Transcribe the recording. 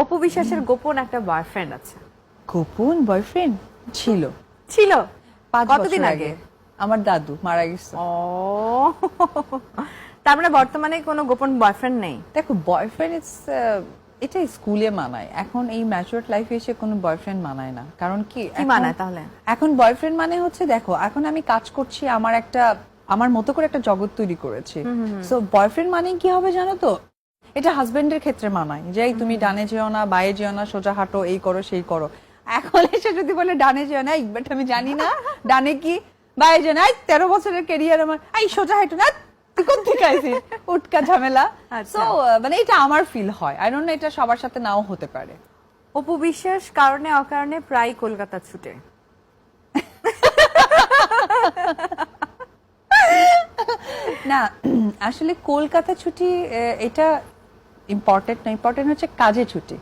অপু বিশ্বাসের গোপন একটা বয়ফ্রেন্ড আছে। গোপন বয়ফ্রেন্ড ছিল ছিল 5 কতদিন বছর আগে? আমার দাদু মারা গেছে। ও তার মানে বর্তমানে কোনো গোপন বয়ফ্রেন্ড নেই। দেখো বয়ফ্রেন্ড এটা স্কুলে মানায়, এখন এই ম্যাচুরড লাইফে এসে কোনো বয়ফ্রেন্ড মানায় না। কারণ কি কি মানায় তাহলে? এখন বয়ফ্রেন্ড মানে হচ্ছে, দেখো এখন আমি কাজ করছি, আমার মতো করে একটা জগৎ তৈরি করেছি। সো বয়ফ্রেন্ড মানে কি হবে জানো তো, এটা হাজবেন্ডের ক্ষেত্রে মানায় যে এই তুমি ডানে যেও না, বায়ে যেও না, সোজা হাঁটো, এই করো সেই করো। এখন এসে যদি বলে ডানে যেও না, বাট আমি জানি না ডানে কি বায়ে যেও না, 13 বছরের ক্যারিয়ার আমার, এই সোজা হাঁটো না, তুই কোন থেকে আইছিস, উটকা ঝামেলা। আচ্ছা। সো মানে এটা আমার ফিল হয়, আই ডোন্ট নো এটা সবার সাথে নাও হতে পারে। অপু বিশ্বাস কারণে অকারণে প্রায় কলকাতা ছুটে। না আসলে কলকাতা ছুটি এটা ইম্পর্টেন্ট না, ইম্পর্টেন্ট হচ্ছে কাজে ছুটি।